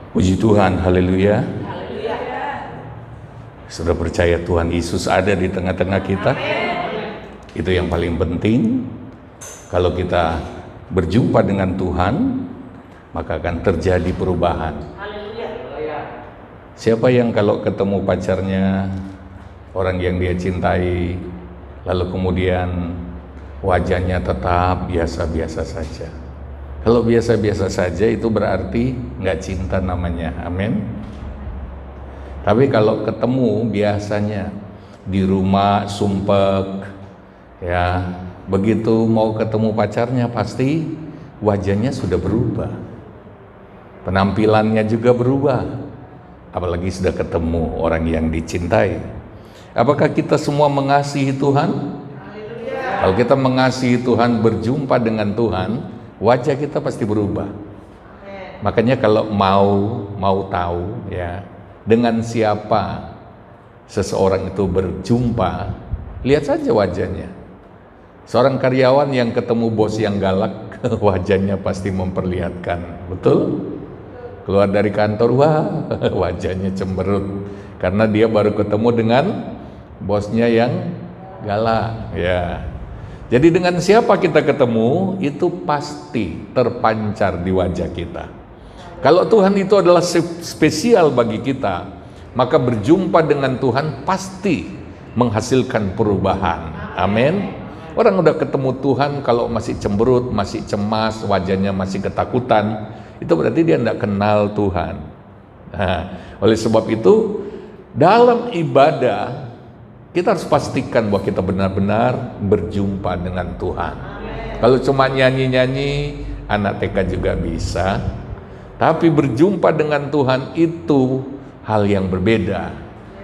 Puji Tuhan, haleluya. Sudah percaya Tuhan Yesus ada di tengah-tengah kita? Itu yang paling penting. Kalau kita berjumpa dengan Tuhan, maka akan terjadi perubahan. Siapa yang kalau ketemu pacarnya, orang yang dia cintai, lalu kemudian wajahnya tetap biasa-biasa saja? Kalau biasa-biasa saja itu berarti nggak cinta namanya, amin. Tapi kalau ketemu biasanya di rumah sumpek, ya begitu mau ketemu pacarnya pasti wajahnya sudah berubah, penampilannya juga berubah, apalagi sudah ketemu orang yang dicintai. Apakah kita semua mengasihi Tuhan? Kalau kita mengasihi Tuhan, berjumpa dengan Tuhan, wajah kita pasti berubah. Makanya kalau mau tahu ya dengan siapa seseorang itu berjumpa, lihat saja wajahnya. Seorang karyawan yang ketemu bos yang galak, wajahnya pasti memperlihatkan, betul? Keluar dari kantor, wah wajahnya cemberut, karena dia baru ketemu dengan bosnya yang galak, ya. Jadi dengan siapa kita ketemu, itu pasti terpancar di wajah kita. Kalau Tuhan itu adalah spesial bagi kita, maka berjumpa dengan Tuhan pasti menghasilkan perubahan. Amin. Orang udah ketemu Tuhan, kalau masih cemberut, masih cemas, wajahnya masih ketakutan, itu berarti dia tidak kenal Tuhan. Nah, oleh sebab itu, dalam ibadah, kita harus pastikan bahwa kita benar-benar berjumpa dengan Tuhan. Kalau cuma nyanyi-nyanyi, anak TK juga bisa. Tapi berjumpa dengan Tuhan itu hal yang berbeda.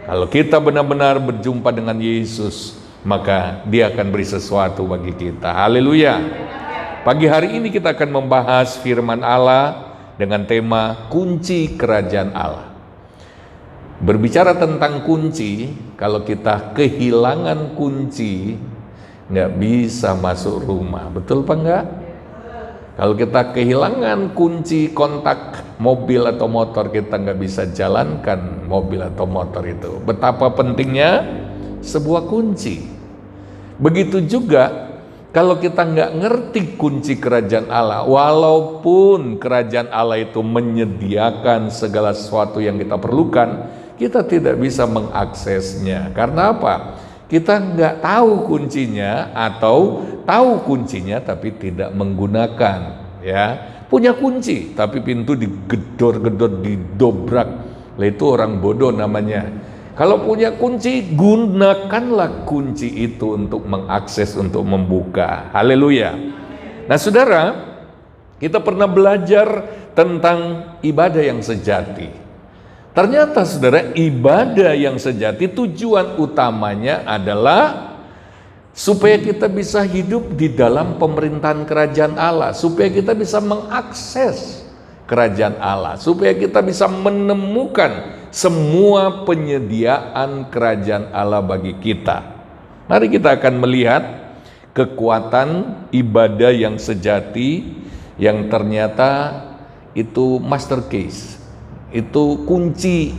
Kalau kita benar-benar berjumpa dengan Yesus, maka Dia akan beri sesuatu bagi kita. Haleluya. Pagi hari ini kita akan membahas firman Allah dengan tema kunci kerajaan Allah. Berbicara tentang kunci, kalau kita kehilangan kunci, nggak bisa masuk rumah, betul apa enggak? Kalau kita kehilangan kunci kontak mobil atau motor, kita nggak bisa jalankan mobil atau motor itu. Betapa pentingnya sebuah kunci. Begitu juga kalau kita nggak ngerti kunci kerajaan Allah, walaupun kerajaan Allah itu menyediakan segala sesuatu yang kita perlukan, kita tidak bisa mengaksesnya. Karena apa? Kita nggak tahu kuncinya, atau tahu kuncinya tapi tidak menggunakan. Ya, punya kunci tapi pintu digedor-gedor, didobrak. Lah itu orang bodoh namanya. Kalau punya kunci, gunakanlah kunci itu untuk mengakses, untuk membuka. Haleluya. Nah saudara, kita pernah belajar tentang ibadah yang sejati. Ternyata saudara, ibadah yang sejati tujuan utamanya adalah supaya kita bisa hidup di dalam pemerintahan kerajaan Allah, supaya kita bisa mengakses kerajaan Allah, supaya kita bisa menemukan semua penyediaan kerajaan Allah bagi kita. Mari kita akan melihat kekuatan ibadah yang sejati yang ternyata itu master case. Itu kunci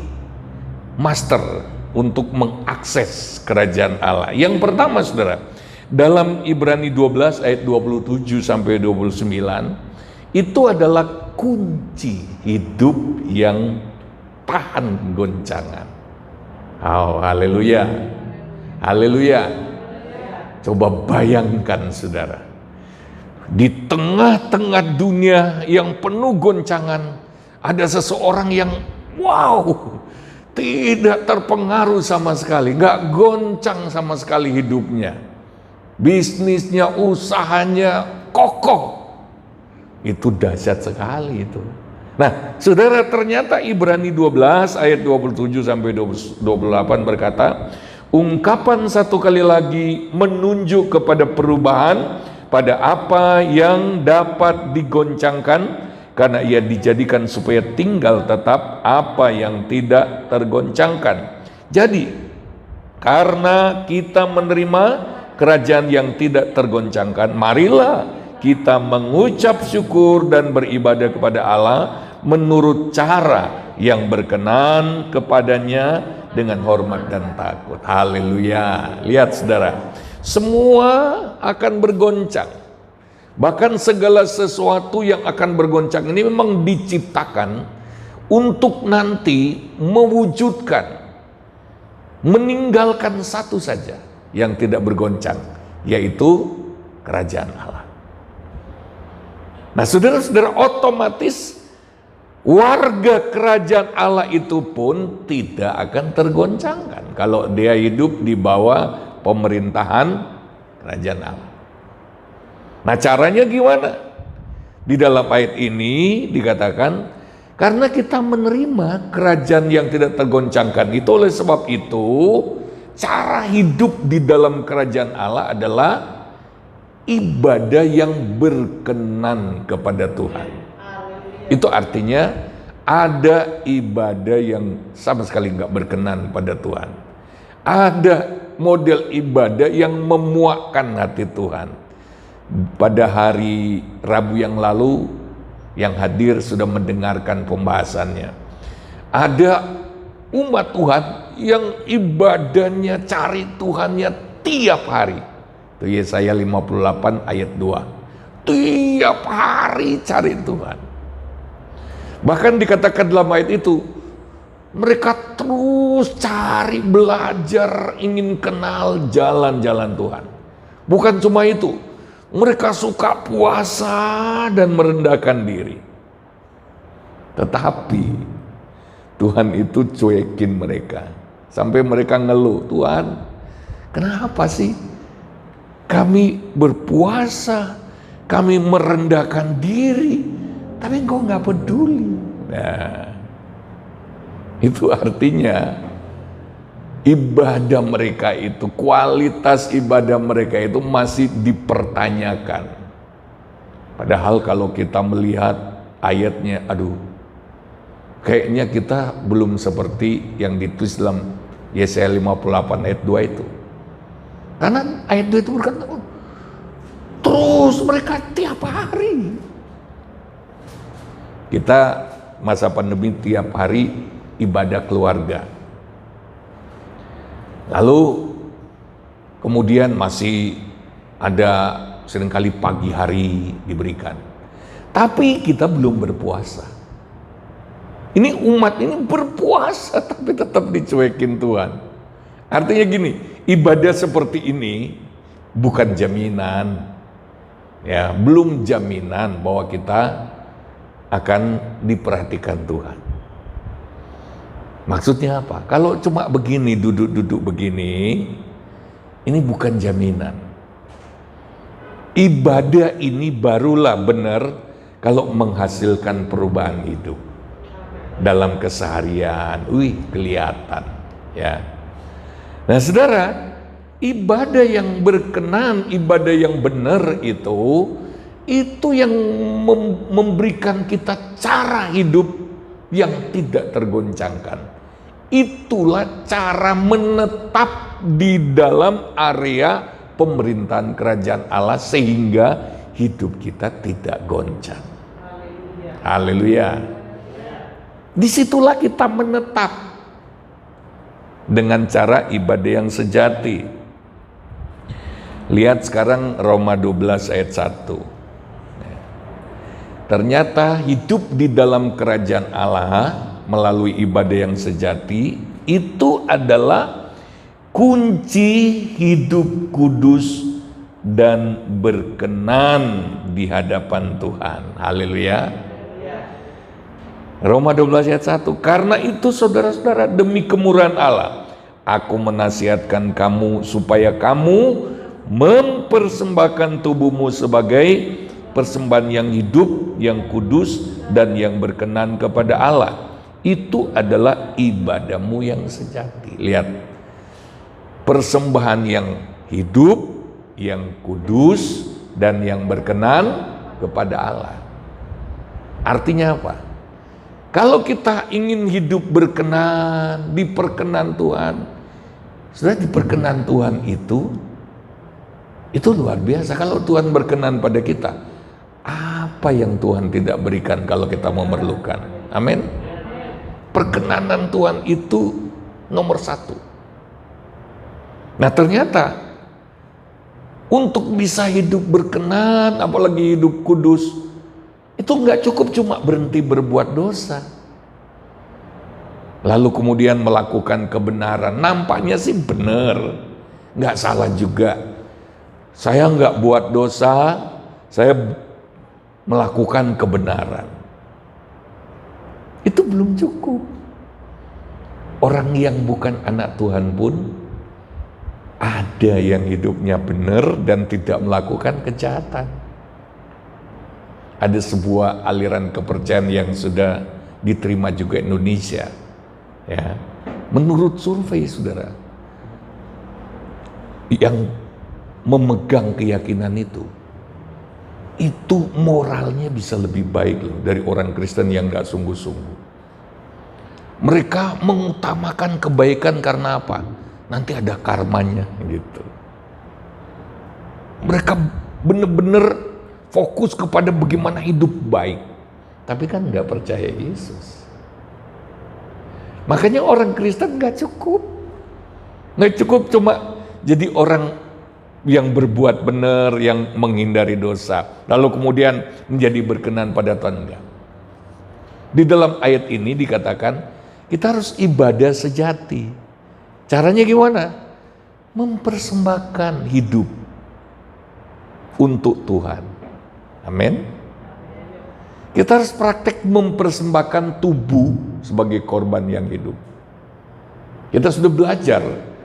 master untuk mengakses kerajaan Allah. Yang pertama saudara, dalam Ibrani 12 ayat 27 sampai 29, itu adalah kunci hidup yang tahan goncangan. Oh, haleluya. Haleluya. Coba bayangkan saudara, di tengah-tengah dunia yang penuh goncangan, ada seseorang yang tidak terpengaruh sama sekali, nggak goncang sama sekali hidupnya, bisnisnya, usahanya kokoh. Itu dahsyat sekali itu. Nah, saudara, ternyata Ibrani 12 ayat 27 sampai 28 berkata, ungkapan satu kali lagi menunjuk kepada perubahan pada apa yang dapat digoncangkan, karena ia dijadikan supaya tinggal tetap apa yang tidak tergoncangkan. Jadi, karena kita menerima kerajaan yang tidak tergoncangkan, marilah kita mengucap syukur dan beribadah kepada Allah menurut cara yang berkenan kepadanya dengan hormat dan takut. Haleluya. Lihat saudara, semua akan bergoncang. Bahkan segala sesuatu yang akan bergoncang ini memang diciptakan untuk nanti mewujudkan, meninggalkan satu saja yang tidak bergoncang, yaitu kerajaan Allah. Nah saudara-saudara, otomatis warga kerajaan Allah itu pun tidak akan tergoncangkan kalau dia hidup di bawah pemerintahan kerajaan Allah. Nah caranya gimana? Di dalam ayat ini dikatakan, karena kita menerima kerajaan yang tidak tergoncangkan itu, oleh sebab itu cara hidup di dalam kerajaan Allah adalah ibadah yang berkenan kepada Tuhan. Itu artinya ada ibadah yang sama sekali nggak berkenan pada Tuhan. Ada model ibadah yang memuakkan hati Tuhan. Pada hari Rabu yang lalu, yang hadir sudah mendengarkan pembahasannya. Ada umat Tuhan yang ibadahnya cari Tuhannya tiap hari. Itu Yesaya 58 ayat 2. Tiap hari cari Tuhan. Bahkan dikatakan dalam ayat itu, mereka terus cari, belajar, ingin kenal jalan-jalan Tuhan. Bukan cuma itu, mereka suka puasa dan merendahkan diri. Tetapi Tuhan itu cuekin mereka. Sampai mereka ngeluh, Tuhan, kenapa sih kami berpuasa, kami merendahkan diri, tapi Engkau nggak peduli. Nah, itu artinya ibadah mereka itu, kualitas ibadah mereka itu masih dipertanyakan. Padahal kalau kita melihat ayatnya, aduh, kayaknya kita belum seperti yang ditulis dalam Yesaya 58 ayat 2 itu. Karena ayat 2 itu berkata, terus mereka tiap hari. Kita masa pandemi tiap hari ibadah keluarga. Lalu kemudian masih ada seringkali pagi hari diberikan. Tapi kita belum berpuasa. Ini umat ini berpuasa tapi tetap dicuekin Tuhan. Artinya gini, ibadah seperti ini bukan jaminan. Ya, belum jaminan bahwa kita akan diperhatikan Tuhan. Maksudnya apa? Kalau cuma begini, duduk-duduk begini, ini bukan jaminan. Ibadah ini barulah benar kalau menghasilkan perubahan hidup. Dalam keseharian, kelihatan. Ya. Nah saudara, ibadah yang berkenan, ibadah yang benar itu yang memberikan kita cara hidup yang tidak tergoncangkan. Itulah cara menetap di dalam area pemerintahan kerajaan Allah sehingga hidup kita tidak goncang. Haleluya. Disitulah kita menetap dengan cara ibadah yang sejati. Lihat sekarang Roma 12 ayat 1. Ternyata hidup di dalam kerajaan Allah melalui ibadah yang sejati itu adalah kunci hidup kudus dan berkenan di hadapan Tuhan. Haleluya. Roma 12 ayat 1. Karena itu saudara-saudara, demi kemurahan Allah, aku menasihatkan kamu supaya kamu mempersembahkan tubuhmu sebagai persembahan yang hidup, yang kudus, dan yang berkenan kepada Allah. Itu adalah ibadahmu yang sejati. Lihat, persembahan yang hidup, yang kudus, dan yang berkenan kepada Allah. Artinya apa? Kalau kita ingin hidup berkenan, diperkenan Tuhan, sudah diperkenan Tuhan itu luar biasa. Kalau Tuhan berkenan pada kita, apa yang Tuhan tidak berikan kalau kita memerlukan? Amin. Perkenanan Tuhan itu nomor satu. Nah ternyata untuk bisa hidup berkenan, apalagi hidup kudus, itu nggak cukup cuma berhenti berbuat dosa. Lalu kemudian melakukan kebenaran, nampaknya sih benar, nggak salah juga. Saya nggak buat dosa, saya melakukan kebenaran. Itu belum cukup. Orang yang bukan anak Tuhan pun ada yang hidupnya benar dan tidak melakukan kejahatan. Ada sebuah aliran kepercayaan yang sudah diterima juga Indonesia. Ya, menurut survei saudara, yang memegang keyakinan itu moralnya bisa lebih baik loh dari orang Kristen yang gak sungguh-sungguh. Mereka mengutamakan kebaikan karena apa? Nanti ada karmanya gitu. Mereka benar-benar fokus kepada bagaimana hidup baik, tapi kan gak percaya Yesus. Makanya orang Kristen gak cukup cuma jadi orang yang berbuat benar, yang menghindari dosa, lalu kemudian menjadi berkenan pada Tuhan. Enggak. Di dalam ayat ini dikatakan kita harus ibadah sejati. Caranya gimana? Mempersembahkan hidup untuk Tuhan. Amin. Kita harus praktek mempersembahkan tubuh sebagai korban yang hidup. Kita sudah belajar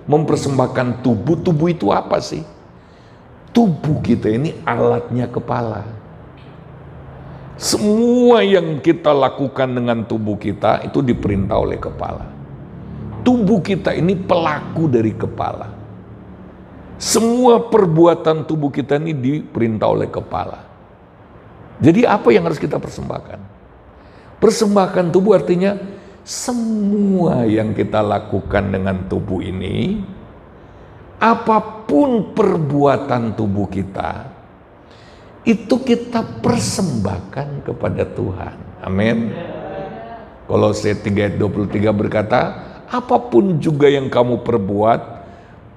mempersembahkan tubuh. Tubuh itu apa sih? Tubuh kita ini alatnya kepala. Semua yang kita lakukan dengan tubuh kita itu diperintah oleh kepala. Tubuh kita ini pelaku dari kepala. Semua perbuatan tubuh kita ini diperintah oleh kepala. Jadi apa yang harus kita persembahkan? Persembahkan tubuh artinya semua yang kita lakukan dengan tubuh ini, apapun perbuatan tubuh kita, itu kita persembahkan kepada Tuhan. Amin. Kolose 3 ayat 23 berkata, apapun juga yang kamu perbuat,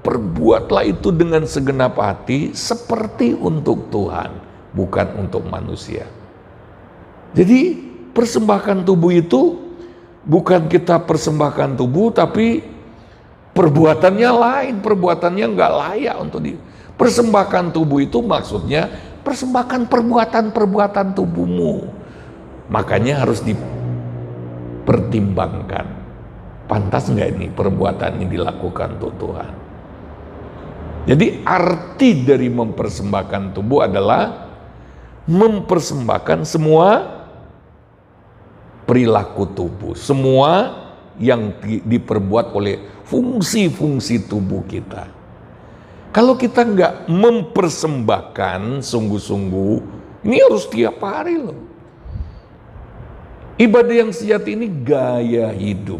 perbuatlah itu dengan segenap hati seperti untuk Tuhan, bukan untuk manusia. Jadi persembahkan tubuh itu bukan kita persembahkan tubuh, tapi perbuatannya lain, perbuatannya nggak layak untuk persembahkan tubuh itu maksudnya persembahkan perbuatan-perbuatan tubuhmu. Makanya harus dipertimbangkan, pantas nggak ini perbuatan ini dilakukan untuk Tuhan. Jadi arti dari mempersembahkan tubuh adalah mempersembahkan semua perilaku tubuh, semua yang diperbuat oleh fungsi-fungsi tubuh kita. Kalau kita nggak mempersembahkan sungguh-sungguh, ini harus tiap hari loh. Ibadah yang sejati ini gaya hidup.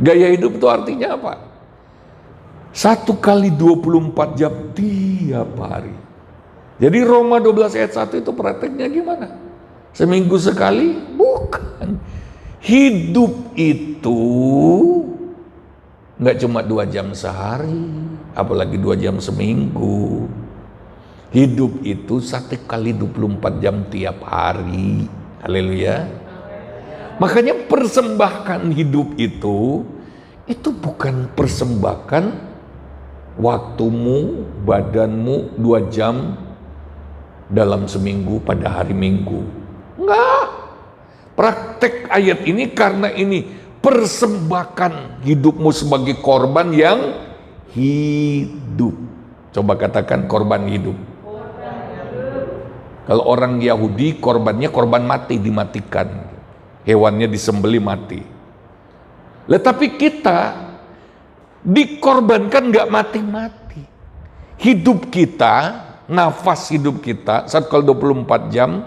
Gaya hidup itu artinya apa? 1 kali 24 jam tiap hari. Jadi Roma 12 ayat 1 itu prakteknya gimana? Seminggu sekali? Bukan. Hidup itu nggak cuma 2 jam sehari, apalagi 2 jam seminggu. Hidup itu 1 kali 24 jam tiap hari. Haleluya. Makanya persembahkan hidup itu bukan persembahkan waktumu, badanmu 2 jam dalam seminggu pada hari Minggu. Enggak. Praktek ayat ini karena ini persembahkan hidupmu sebagai korban yang hidup. Coba katakan korban hidup. Kalau orang Yahudi korbannya korban mati, dimatikan. Hewannya disembeli mati. Tetapi kita dikorbankan nggak mati-mati. Hidup kita, nafas hidup kita 1 kali 24 jam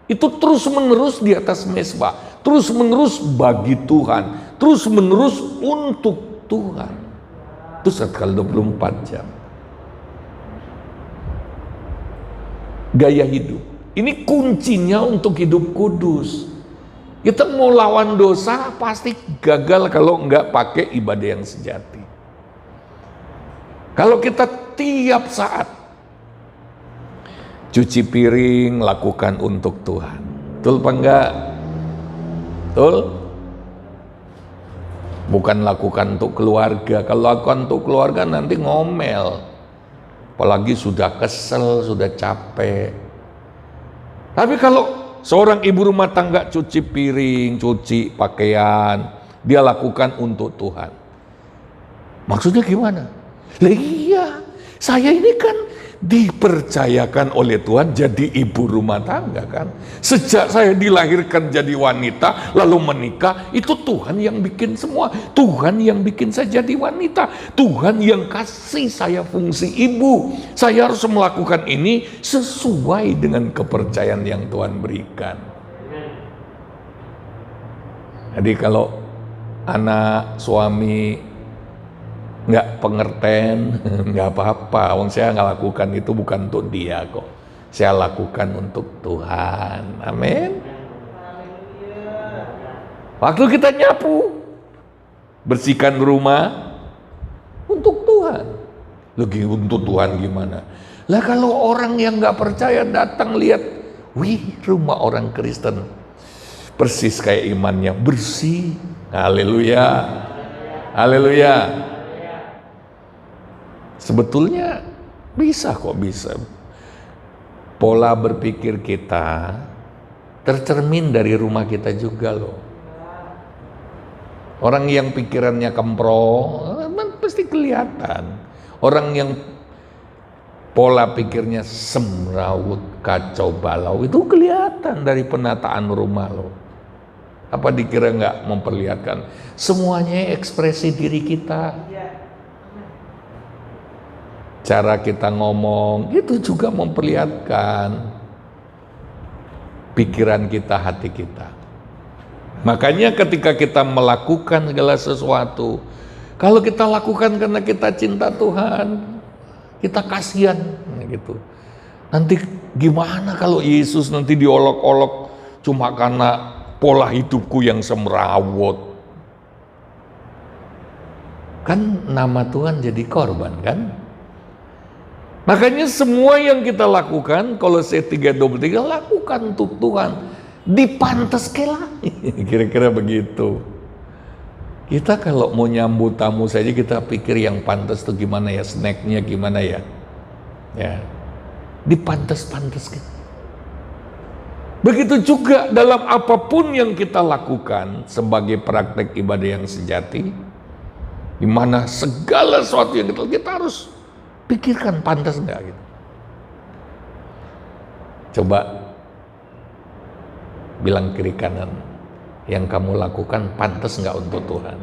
itu terus menerus di atas mezbah, terus menerus bagi Tuhan, terus menerus untuk Tuhan. Itu 1 kali 24 jam. Gaya hidup ini kuncinya untuk hidup kudus. Kita mau lawan dosa pasti gagal kalau nggak pakai ibadah yang sejati. Kalau kita tiap saat cuci piring lakukan untuk Tuhan, betul apa enggak? Betul? Bukan lakukan untuk keluarga. Kalau lakukan untuk keluarga nanti ngomel, apalagi sudah kesel, sudah capek. Tapi kalau seorang ibu rumah tangga cuci piring, cuci pakaian, dia lakukan untuk Tuhan. Maksudnya gimana? Lah iya, saya ini kan dipercayakan oleh Tuhan jadi ibu rumah tangga kan. Sejak saya dilahirkan jadi wanita lalu menikah, itu Tuhan yang bikin semua. Tuhan yang bikin saya jadi wanita. Tuhan yang kasih saya fungsi ibu. Saya harus melakukan ini sesuai dengan kepercayaan yang Tuhan berikan. Jadi kalau anak suami nggak pengertian, nggak apa-apa. Wong saya nggak lakukan itu bukan untuk dia kok. Saya lakukan untuk Tuhan. Amin. Waktu kita nyapu, bersihkan rumah untuk Tuhan. Lagi untuk Tuhan gimana? Lah kalau orang yang nggak percaya datang lihat, wih rumah orang Kristen persis kayak imannya, bersih. Haleluya. Haleluya. Sebetulnya bisa kok, bisa. Pola berpikir kita tercermin dari rumah kita juga loh. Orang yang pikirannya kemprong pasti kelihatan. Orang yang pola pikirnya semrawut, kacau balau, itu kelihatan dari penataan rumah loh. Apa dikira nggak memperlihatkan? Semuanya ekspresi diri kita. Cara kita ngomong itu juga memperlihatkan pikiran kita, hati kita. Makanya ketika kita melakukan segala sesuatu, kalau kita lakukan karena kita cinta Tuhan, kita kasihan gitu. Nanti gimana kalau Yesus nanti diolok-olok cuma karena pola hidupku yang semrawut? Kan nama Tuhan jadi korban kan? Makanya semua yang kita lakukan, Kolose 3:23, lakukan untuk Tuhan. Dipantes kela. Kira-kira begitu. Kita kalau mau nyambut tamu saja kita pikir yang pantas itu gimana ya, snacknya gimana ya. Ya. Dipantes-pantes kan. Begitu juga dalam apapun yang kita lakukan sebagai praktek ibadah yang sejati, di mana segala sesuatu yang kita harus pikirkan pantas enggak gitu. Coba bilang kiri kanan, yang kamu lakukan pantas enggak untuk Tuhan?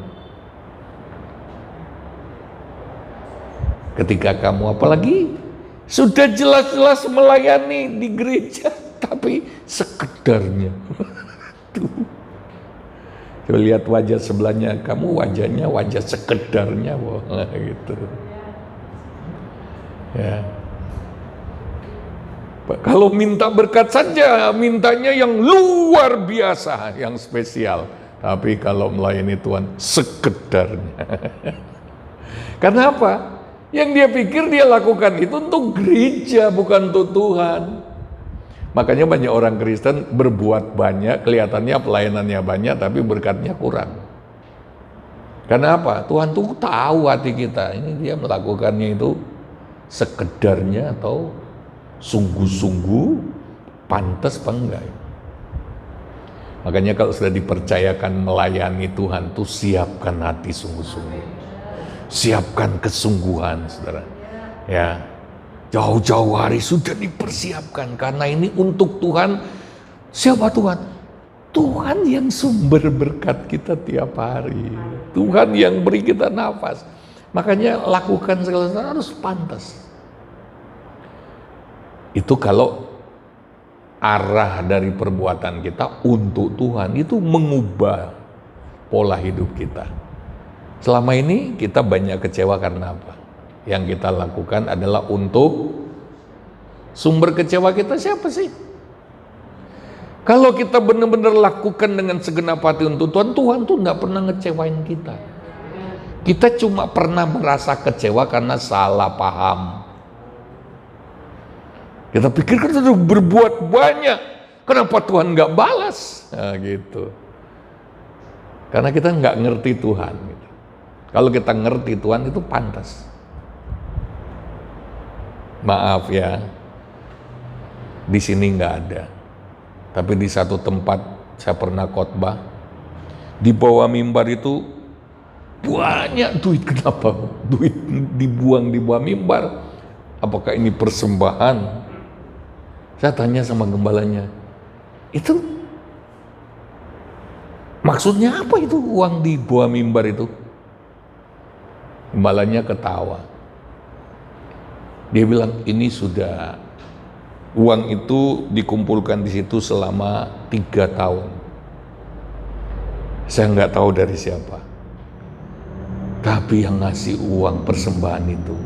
Ketika kamu apalagi sudah jelas-jelas melayani di gereja, tapi sekedarnya. Coba lihat wajah sebelahnya, kamu wajahnya wajah sekedarnya, wah gitu. Ya. Kalau minta berkat saja, mintanya yang luar biasa, yang spesial. Tapi kalau melayani Tuhan, sekedarnya. Karena apa? Yang dia pikir dia lakukan itu untuk gereja, bukan untuk Tuhan. Makanya banyak orang Kristen berbuat banyak, kelihatannya pelayanannya banyak, tapi berkatnya kurang. Karena apa? Tuhan tuh tahu hati kita. Ini dia melakukannya itu sekedarnya atau sungguh-sungguh pantas apa enggak. Makanya kalau sudah dipercayakan melayani Tuhan tuh siapkan hati sungguh-sungguh, siapkan kesungguhan, saudara. Ya, jauh-jauh hari sudah dipersiapkan karena ini untuk Tuhan. Siapa Tuhan? Tuhan yang sumber berkat kita tiap hari, Tuhan yang beri kita nafas. Makanya lakukan segala sesuatu harus pantas. Itu kalau arah dari perbuatan kita untuk Tuhan, itu mengubah pola hidup kita. Selama ini kita banyak kecewa karena apa? Yang kita lakukan adalah untuk sumber kecewa kita siapa sih? Kalau kita benar-benar lakukan dengan segenap hati untuk Tuhan, Tuhan tuh nggak pernah ngecewain kita. Kita cuma pernah merasa kecewa karena salah paham. Kita pikir kita sudah berbuat banyak, kenapa Tuhan nggak balas? Nah, gitu. Karena kita nggak ngerti Tuhan. Gitu. Kalau kita ngerti Tuhan itu pantas. Maaf ya, di sini nggak ada. Tapi di satu tempat saya pernah khotbah, di bawah mimbar itu banyak duit. Kenapa duit dibuang di bawah mimbar? Apakah ini persembahan? Saya tanya sama gembalanya, itu maksudnya apa itu uang di bawah mimbar itu? Gembalanya ketawa. Dia bilang ini sudah uang itu dikumpulkan di situ selama 3 tahun. Saya nggak tahu dari siapa. Tapi yang ngasih uang persembahan itu,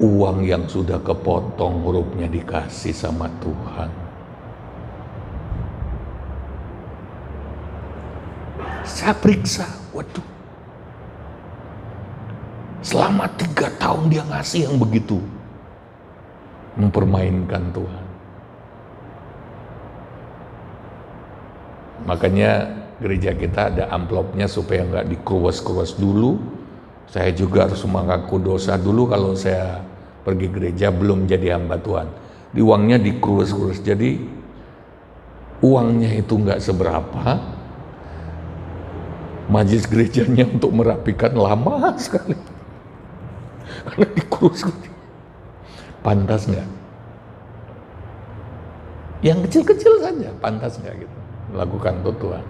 uang yang sudah kepotong hurufnya dikasih sama Tuhan. Saya periksa, waduh. Selama 3 tahun dia ngasih yang begitu. Mempermainkan Tuhan. Makanya gereja kita ada amplopnya supaya nggak dikeruas-keruas dulu. Saya juga harus mengaku dosa dulu kalau saya pergi gereja belum jadi hamba Tuhan. Di uangnya dikeruas-keruas. Jadi uangnya itu nggak seberapa. Majelis gerejanya untuk merapikan lama sekali. Karena dikeruas-keruas. Pantas nggak? Yang kecil-kecil saja, pantas nggak gitu? Lakukan untuk Tuhan.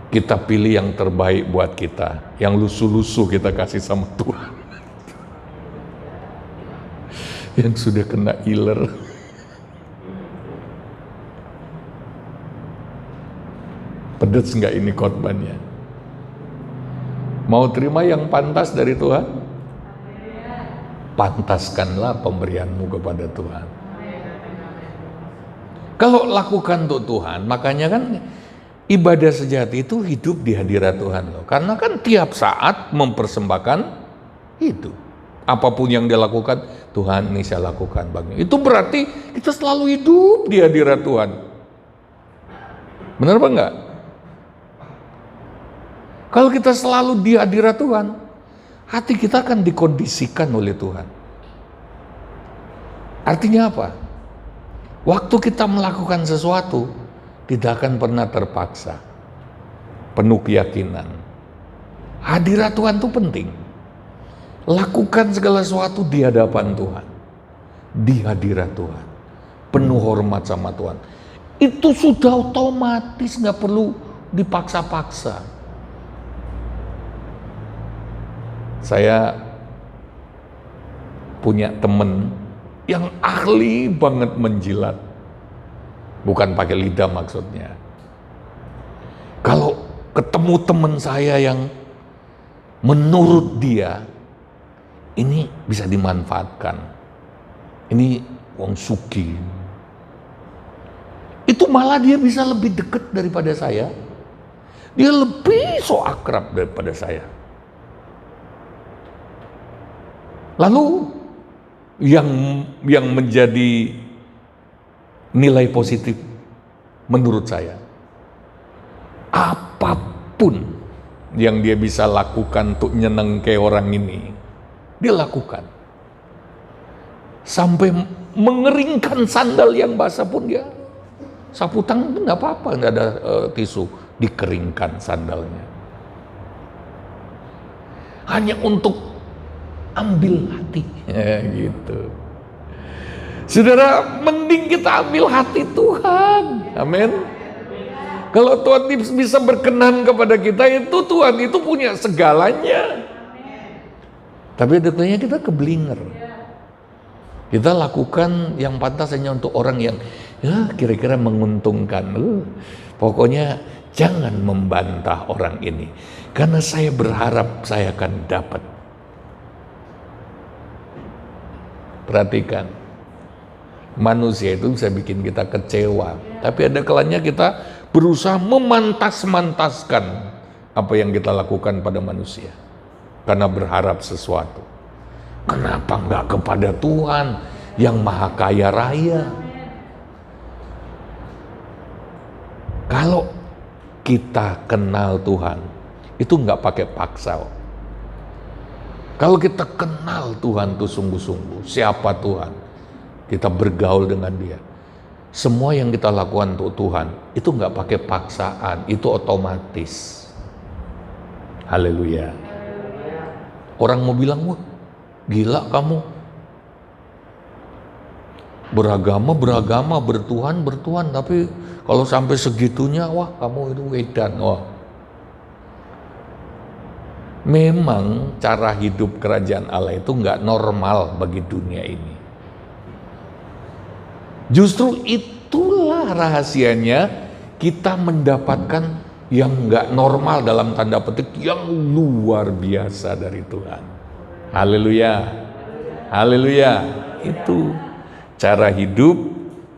Kita pilih yang terbaik buat kita, yang lusuh-lusuh kita kasih sama Tuhan. Yang sudah kena iler. Pedes nggak ini korbannya? Mau terima yang pantas dari Tuhan? Pantaskanlah pemberianmu kepada Tuhan. Kalau lakukan untuk Tuhan, makanya kan ibadah sejati itu hidup di hadirat Tuhan loh. Karena kan tiap saat mempersembahkan hidup. Apapun yang dia lakukan, Tuhan ini saya lakukan bagi. Itu berarti kita selalu hidup di hadirat Tuhan. Benar apa enggak? Kalau kita selalu di hadirat Tuhan, hati kita akan dikondisikan oleh Tuhan. Artinya apa? Waktu kita melakukan sesuatu, tidak akan pernah terpaksa. Penuh keyakinan. Hadirat Tuhan itu penting. Lakukan segala sesuatu di hadapan Tuhan. Di hadirat Tuhan. Penuh hormat sama Tuhan. Itu sudah otomatis, nggak perlu dipaksa-paksa. Saya punya temen yang ahli banget menjilat. Bukan pakai lidah maksudnya. Kalau ketemu teman saya yang menurut dia ini bisa dimanfaatkan, ini wong suki, itu malah dia bisa lebih dekat daripada saya. Dia lebih so akrab daripada saya. Lalu yang menjadi nilai positif menurut saya, apapun yang dia bisa lakukan untuk nyeneng ke orang ini, dia lakukan. Sampai mengeringkan sandal yang basah pun dia sapu tangan, nggak apa-apa, nggak ada tisu, dikeringkan sandalnya. Hanya untuk ambil hati, gitu. Saudara, mending kita ambil hati Tuhan. Amin. Kalau Tuhan bisa berkenan kepada kita, itu Tuhan itu punya segalanya. Tapi tentunya kita keblinger. Kita lakukan yang pantas hanya untuk orang yang ya kira-kira menguntungkan. Pokoknya jangan membantah orang ini, karena saya berharap saya akan dapat. Perhatikan, Manusia itu bisa bikin kita kecewa, tapi ada kalanya kita berusaha memantas-mantaskan apa yang kita lakukan pada manusia karena berharap sesuatu. Kenapa enggak kepada Tuhan yang maha kaya raya? Kalau kita kenal Tuhan, itu enggak pakai paksa. Kalau kita kenal Tuhan itu sungguh-sungguh, siapa Tuhan, kita bergaul dengan Dia. Semua yang kita lakukan untuk Tuhan, itu enggak pakai paksaan, itu otomatis. Haleluya. Orang mau bilang, wah gila kamu. Beragama, bertuhan, tapi kalau sampai segitunya, wah kamu itu edan. Wah. Memang cara hidup kerajaan Allah itu enggak normal bagi dunia ini. Justru itulah rahasianya kita mendapatkan yang enggak normal dalam tanda petik yang luar biasa dari Tuhan. Haleluya. Haleluya. Itu cara hidup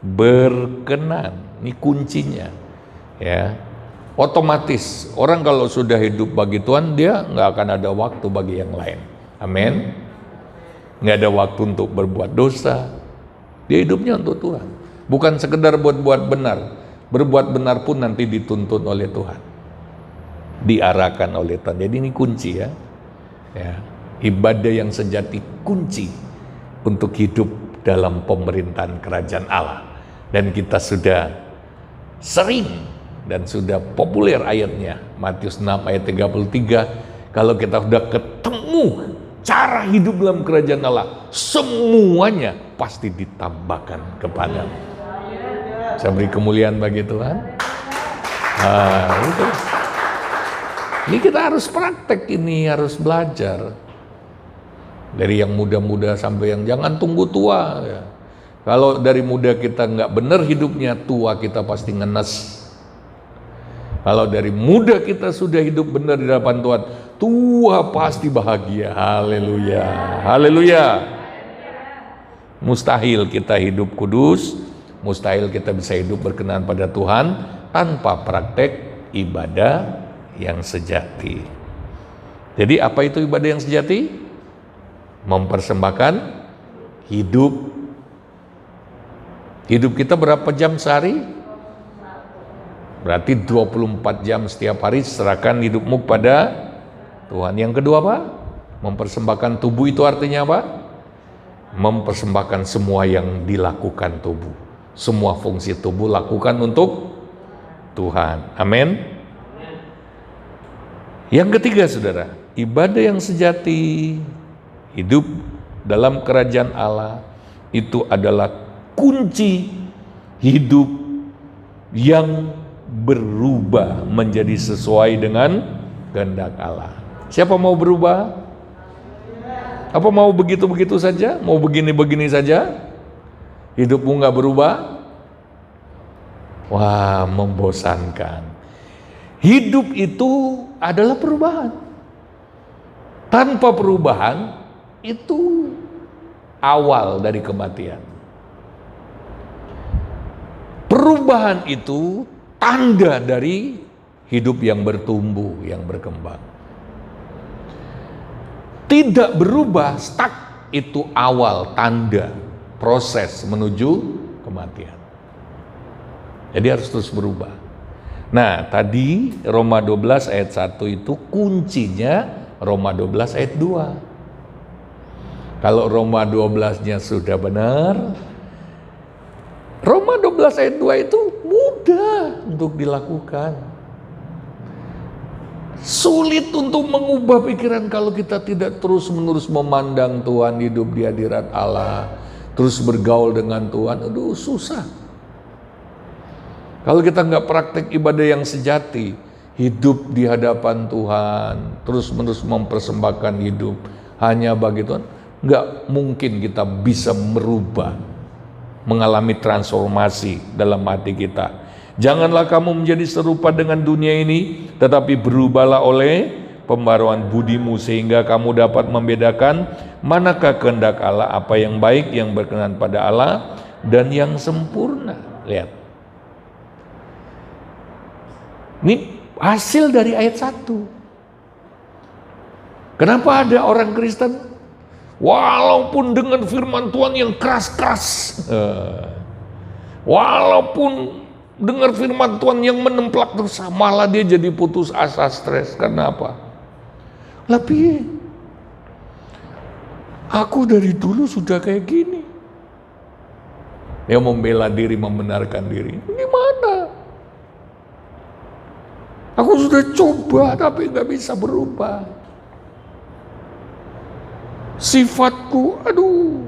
berkenan. Ini kuncinya. Ya. Otomatis orang kalau sudah hidup bagi Tuhan, dia nggak akan ada waktu bagi yang lain. Amin. Nggak ada waktu untuk berbuat dosa. Dia hidupnya untuk Tuhan. Bukan sekedar buat benar. Berbuat benar pun nanti dituntun oleh Tuhan. Diarahkan oleh Tuhan. Jadi ini kunci ya. Ibadah yang sejati kunci untuk hidup dalam pemerintahan kerajaan Allah. Dan kita sudah sering dan sudah populer ayatnya, Matius 6 ayat 33, kalau kita sudah ketemu cara hidup dalam kerajaan Allah, semuanya pasti ditambahkan kepadamu. Saya beri kemuliaan bagi Tuhan. Itu. Ini kita harus praktek, ini harus belajar. Dari yang muda-muda sampai yang jangan tunggu tua. Ya. Kalau dari muda kita nggak benar hidupnya, tua kita pasti ngenes. Kalau dari muda kita sudah hidup benar di hadapan Tuhan, tua pasti bahagia. Haleluya. Haleluya. Mustahil kita hidup kudus, mustahil kita bisa hidup berkenan pada Tuhan tanpa praktek ibadah yang sejati. Jadi apa itu ibadah yang sejati? Mempersembahkan hidup. Hidup kita berapa jam sehari? Berarti 24 jam setiap hari serahkan hidupmu kepada Tuhan. Yang kedua apa? Mempersembahkan tubuh itu artinya apa? Mempersembahkan semua yang dilakukan tubuh. Semua fungsi tubuh lakukan untuk Tuhan. Amin. Yang ketiga saudara, ibadah yang sejati, hidup dalam kerajaan Allah, itu adalah kunci hidup yang berubah menjadi sesuai dengan kehendak Allah. Siapa mau berubah? Apa mau begitu-begitu saja? Mau begini-begini saja? Hidupmu nggak berubah? Wah, membosankan. Hidup itu adalah perubahan. Tanpa perubahan, itu awal dari kematian. Perubahan itu tanda dari hidup yang bertumbuh, yang berkembang. Tidak berubah, stuck, itu awal, tanda, proses menuju kematian. Jadi harus terus berubah. Nah, tadi Roma 12 ayat 1 itu kuncinya Roma 12 ayat 2. Kalau Roma 12-nya sudah benar, Roma 12 ayat 2 itu mudah untuk dilakukan. Sulit untuk mengubah pikiran kalau kita tidak terus-menerus memandang Tuhan, hidup di hadirat Allah, terus bergaul dengan Tuhan. Aduh, susah. Kalau kita nggak praktek ibadah yang sejati, hidup di hadapan Tuhan, terus-menerus mempersembahkan hidup hanya bagi Tuhan, nggak mungkin kita bisa merubah, mengalami transformasi dalam hati kita. Janganlah kamu menjadi serupa dengan dunia ini, tetapi berubahlah oleh pembaruan budimu sehingga kamu dapat membedakan manakah kehendak Allah, apa yang baik, yang berkenan pada Allah, dan yang sempurna. Lihat. Ini hasil dari ayat 1. Kenapa ada orang Kristen walaupun dengan firman Tuhan yang keras-keras, walaupun dengar firman Tuhan yang menemplak terus, malah dia jadi putus asa, stres. Karena apa? Lebih, aku dari dulu sudah kayak gini. Dia membela diri, membenarkan diri. Gimana? Aku sudah coba tapi nggak bisa berubah. Sifatku, aduh,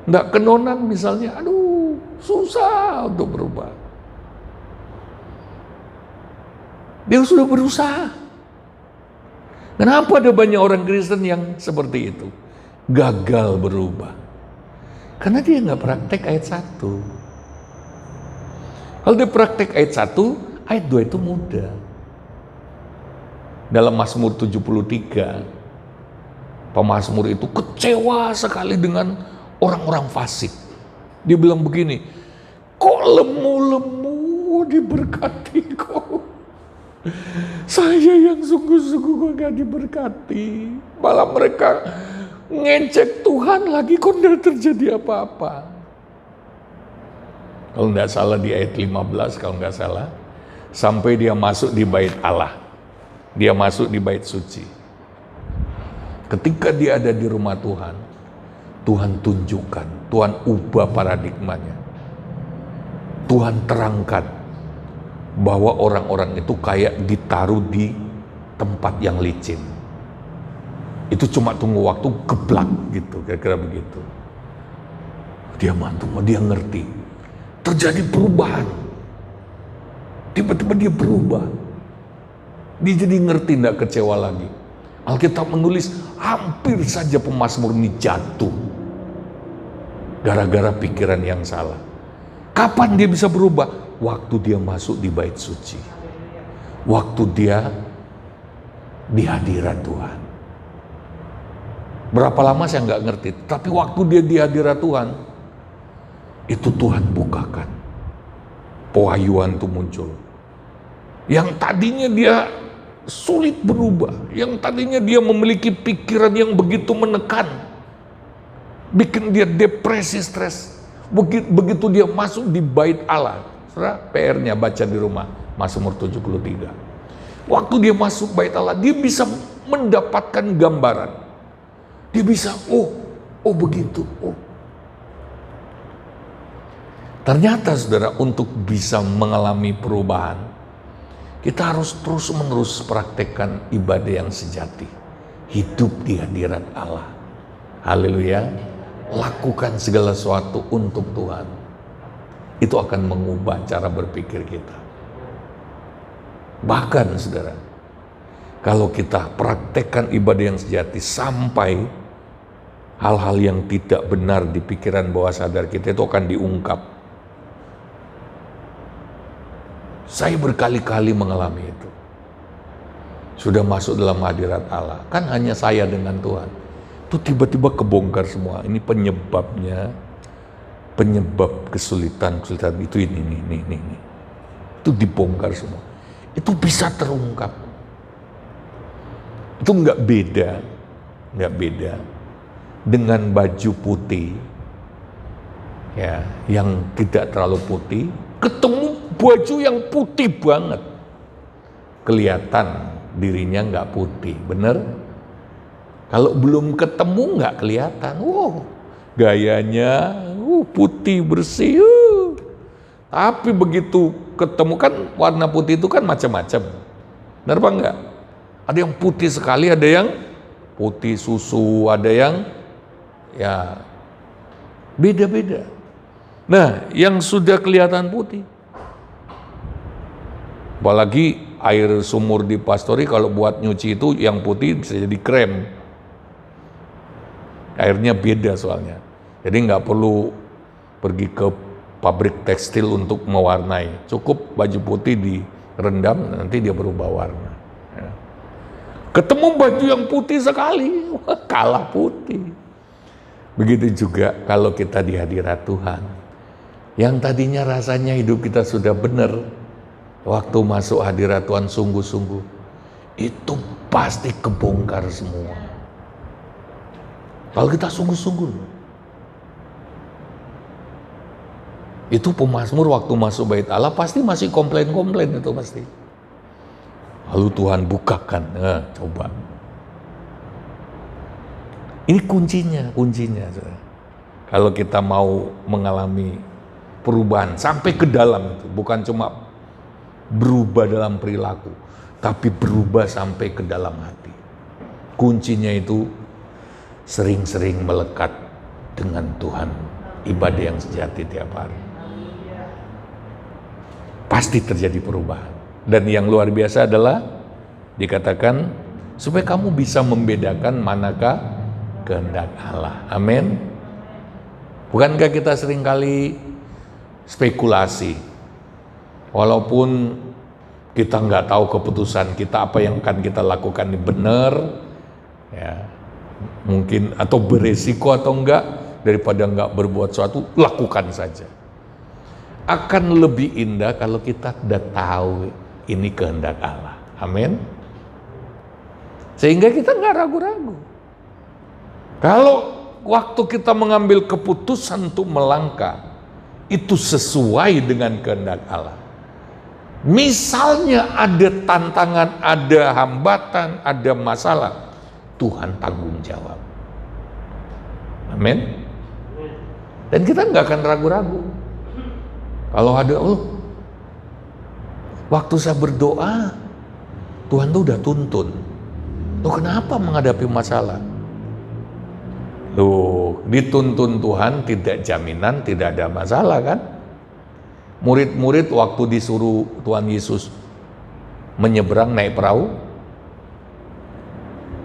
nggak kenonan misalnya, aduh, susah untuk berubah. Dia sudah berusaha. Kenapa ada banyak orang Kristen yang seperti itu? Gagal berubah. Karena dia nggak praktek ayat 1. Kalau dia praktek ayat 1, ayat 2 itu mudah. Dalam Mazmur 73, pemazmur itu kecewa sekali dengan orang-orang fasik. Dia bilang begini, kok lemu-lemu diberkati kok. Saya yang sungguh-sungguh gak diberkati. Malah mereka ngecek Tuhan lagi, kok tidak terjadi apa-apa. Kalau nggak salah di ayat 15, kalau nggak salah, sampai dia masuk di bait Allah. Dia masuk di bait suci. Ketika dia ada di rumah Tuhan, Tuhan tunjukkan, Tuhan ubah paradigmanya. Tuhan terangkan bahwa orang-orang itu kayak ditaruh di tempat yang licin. Itu cuma tunggu waktu, geblak gitu, kira-kira begitu. Dia mantu, dia ngerti. Terjadi perubahan. Tiba-tiba dia berubah. Dia jadi ngerti, tidak kecewa lagi. Alkitab menulis hampir saja pemazmur ini jatuh gara-gara pikiran yang salah. Kapan dia bisa berubah? Waktu dia masuk di bait suci. Waktu dia di hadirat Tuhan. Berapa lama saya nggak ngerti, tapi waktu dia di hadirat Tuhan, itu Tuhan bukakan. Pewahyuan itu muncul. Yang tadinya dia sulit berubah, yang tadinya dia memiliki pikiran yang begitu menekan, bikin dia depresi, stres. Begitu dia masuk di bait Allah, PR-nya baca di rumah, Mazmur 73. Waktu dia masuk bait Allah, dia bisa mendapatkan gambaran. Dia bisa, oh begitu, Ternyata saudara, untuk bisa mengalami perubahan, kita harus terus-menerus praktekkan ibadah yang sejati. Hidup di hadirat Allah. Haleluya. Lakukan segala sesuatu untuk Tuhan. Itu akan mengubah cara berpikir kita. Bahkan saudara, kalau kita praktekkan ibadah yang sejati sampai hal-hal yang tidak benar di pikiran bawah sadar kita itu akan diungkap. Saya berkali-kali mengalami itu. Sudah masuk dalam hadirat Allah, kan hanya saya dengan Tuhan. Itu tiba-tiba kebongkar semua. Ini penyebabnya, penyebab kesulitan itu ini. Itu dibongkar semua. Itu bisa terungkap. Itu nggak beda dengan baju putih, ya, yang tidak terlalu putih, ketemu baju yang putih banget, kelihatan dirinya nggak putih, bener? Kalau belum ketemu nggak kelihatan, gayanya putih bersih, tapi begitu ketemu kan warna putih itu kan macam-macam, benar apa enggak? Ada yang putih sekali, ada yang putih susu, ada yang ya beda-beda. Nah, yang sudah kelihatan putih, apalagi air sumur di Pastori kalau buat nyuci itu yang putih bisa jadi krem. Airnya beda soalnya. Jadi nggak perlu pergi ke pabrik tekstil untuk mewarnai. Cukup baju putih direndam, nanti dia berubah warna. Ya. Ketemu baju yang putih sekali, kalah putih. Begitu juga kalau kita di hadirat Tuhan. Yang tadinya rasanya hidup kita sudah benar, waktu masuk hadirat Tuhan sungguh-sungguh, itu pasti kebongkar semua. Kalau kita sungguh-sungguh. Itu pemazmur waktu masuk bait Allah pasti masih komplain-komplain itu pasti. Lalu Tuhan bukakan, coba. Ini kuncinya. Kalau kita mau mengalami perubahan sampai ke dalam itu, bukan cuma berubah dalam perilaku, tapi berubah sampai ke dalam hati. Kuncinya itu sering-sering melekat dengan Tuhan, ibadah yang sejati tiap hari. Pasti terjadi perubahan. Dan yang luar biasa adalah dikatakan supaya kamu bisa membedakan manakah kehendak Allah. Amin. Bukankah kita seringkali spekulasi, walaupun kita nggak tahu keputusan kita, apa yang akan kita lakukan ini benar, ya, mungkin atau beresiko atau enggak, daripada nggak berbuat sesuatu, lakukan saja. Akan lebih indah kalau kita sudah tahu ini kehendak Allah. Amin. Sehingga kita nggak ragu-ragu. Kalau waktu kita mengambil keputusan untuk melangkah, itu sesuai dengan kehendak Allah. Misalnya ada tantangan, ada hambatan, ada masalah, Tuhan tanggung jawab. Amin. Dan kita nggak akan ragu-ragu. Kalau ada, waktu saya berdoa, Tuhan tuh udah tuntun. Loh, kenapa menghadapi masalah? Loh, dituntun Tuhan tidak jaminan tidak ada masalah kan? Murid-murid waktu disuruh Tuhan Yesus menyeberang naik perahu,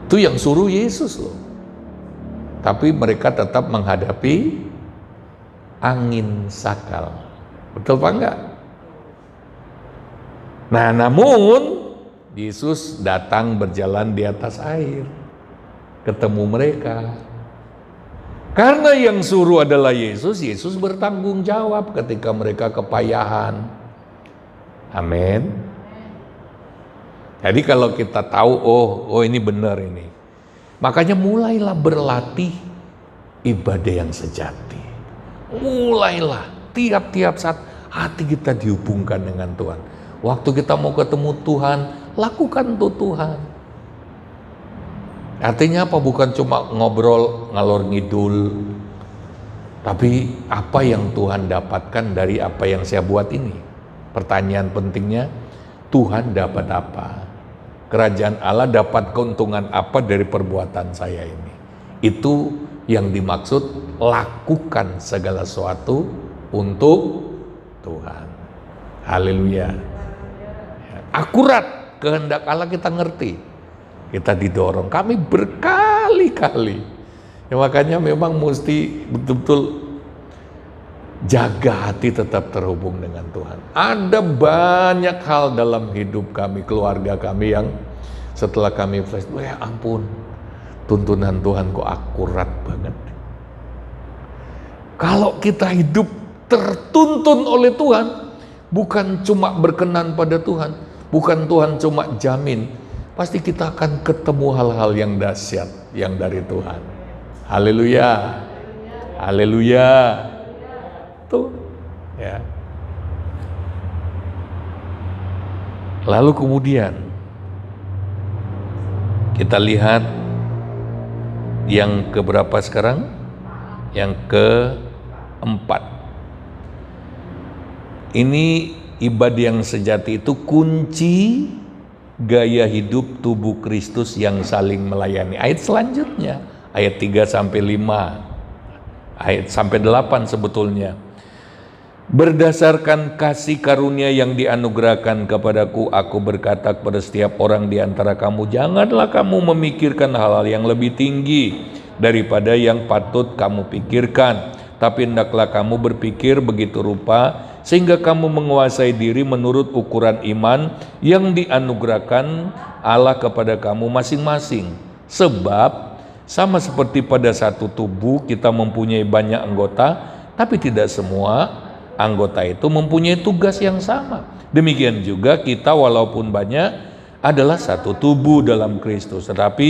itu yang suruh Yesus loh. Tapi mereka tetap menghadapi angin sakal. Betul apa enggak? Nah, namun Yesus datang berjalan di atas air, ketemu mereka. Karena yang suruh adalah Yesus, Yesus bertanggung jawab ketika mereka kepayahan. Amin. Jadi kalau kita tahu, oh ini benar ini. Makanya mulailah berlatih ibadah yang sejati. Mulailah tiap-tiap saat hati kita dihubungkan dengan Tuhan. Waktu kita mau ketemu Tuhan, lakukan untuk Tuhan. Artinya apa? Bukan cuma ngobrol ngalor ngidul, tapi apa yang Tuhan dapatkan dari apa yang saya buat ini. Pertanyaan pentingnya, Tuhan dapat apa? Kerajaan Allah dapat keuntungan apa dari perbuatan saya ini? Itu yang dimaksud, lakukan segala sesuatu untuk Tuhan. Haleluya. Akurat kehendak Allah kita ngerti. Kita didorong, kami berkali-kali. Ya, makanya memang mesti betul-betul jaga hati tetap terhubung dengan Tuhan. Ada banyak hal dalam hidup kami, keluarga kami yang setelah kami flash, ya ampun, tuntunan Tuhan kok akurat banget. Kalau kita hidup tertuntun oleh Tuhan, bukan cuma berkenan pada Tuhan, bukan Tuhan cuma jamin, pasti kita akan ketemu hal-hal yang dahsyat yang dari Tuhan. Haleluya. Haleluya. Tuh, ya. Lalu kemudian kita lihat yang keberapa sekarang? Yang keempat. Ini ibadah yang sejati itu kunci gaya hidup tubuh Kristus yang saling melayani. Ayat selanjutnya, ayat 3 sampai 5. Ayat sampai 8 sebetulnya. Berdasarkan kasih karunia yang dianugerahkan kepadaku, aku berkata kepada setiap orang di antara kamu, janganlah kamu memikirkan hal-hal yang lebih tinggi daripada yang patut kamu pikirkan, tapi hendaklah kamu berpikir begitu rupa sehingga kamu menguasai diri menurut ukuran iman yang dianugerahkan Allah kepada kamu masing-masing. Sebab sama seperti pada satu tubuh kita mempunyai banyak anggota, tapi tidak semua anggota itu mempunyai tugas yang sama. Demikian juga kita walaupun banyak adalah satu tubuh dalam Kristus, tetapi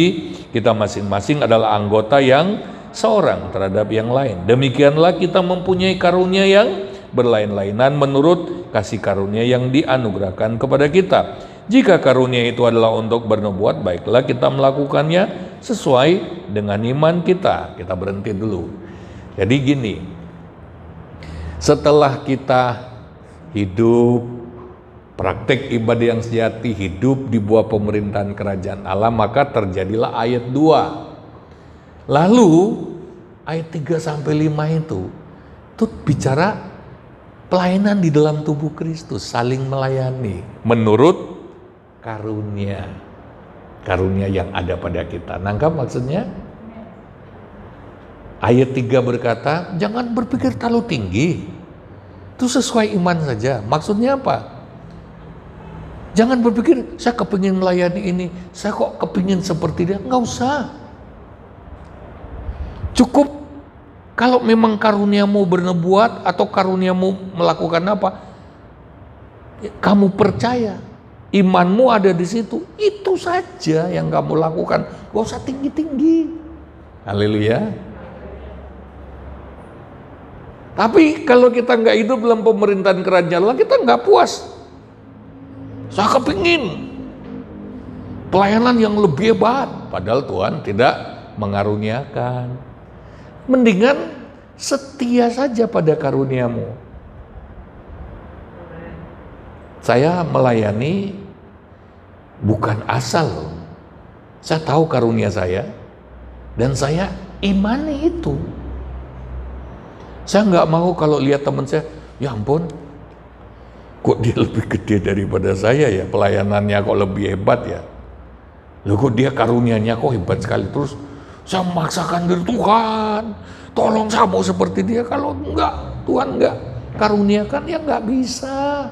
kita masing-masing adalah anggota yang seorang terhadap yang lain. Demikianlah kita mempunyai karunia yang berlain-lainan menurut kasih karunia yang dianugerahkan kepada kita. Jika karunia itu adalah untuk bernubuat, baiklah kita melakukannya sesuai dengan iman kita. Kita berhenti dulu. Jadi gini, setelah kita hidup praktek ibadah yang sejati, hidup di bawah pemerintahan kerajaan Allah, maka terjadilah ayat 2. Lalu ayat 3 sampai 5 itu bicara pelayanan di dalam tubuh Kristus, saling melayani menurut karunia yang ada pada kita. Nangkap maksudnya? Ayat 3 berkata, jangan berpikir terlalu tinggi. Itu sesuai iman saja. Maksudnya apa? Jangan berpikir, saya kepingin melayani ini, saya kok kepingin seperti dia. Enggak usah. Cukup kalau memang karuniamu bernubuat atau karuniamu melakukan apa, kamu percaya, imanmu ada di situ, itu saja yang kamu lakukan. Gak usah tinggi-tinggi. Haleluya. Tapi kalau kita nggak hidup dalam pemerintahan kerajaan Allah, kita nggak puas. Saya kepingin pelayanan yang lebih hebat, padahal Tuhan tidak mengaruniakan. Mendingan setia saja pada karuniamu. Saya melayani bukan asal. Saya tahu karunia saya dan saya imani itu. Saya nggak mau kalau lihat teman saya, ya ampun, kok dia lebih gede daripada saya ya, pelayanannya kok lebih hebat ya. Loh kok dia karunianya kok hebat sekali, terus saya memaksakan diri, Tuhan, tolong saya mau seperti dia. Kalau enggak, Tuhan enggak karuniakan, ya enggak bisa.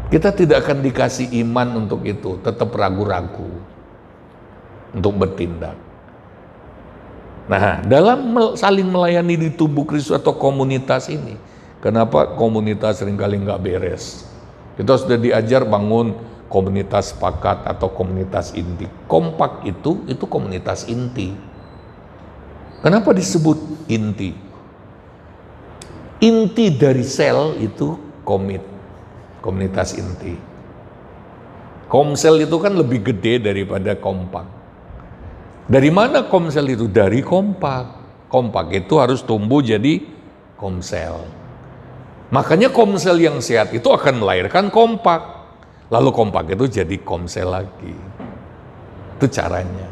Kita tidak akan dikasih iman untuk itu, tetap ragu-ragu untuk bertindak. Nah, dalam saling melayani di tubuh Kristus atau komunitas ini, kenapa komunitas seringkali nggak beres? Kita sudah diajar bangun komunitas sepakat atau komunitas inti. Kompak itu komunitas inti. Kenapa disebut inti? Inti dari sel itu komunitas inti. Komsel itu kan lebih gede daripada kompak. Dari mana komsel itu? Dari kompak. Kompak itu harus tumbuh jadi komsel. Makanya komsel yang sehat itu akan melahirkan kompak. Lalu kompak itu jadi komsel lagi. Itu caranya.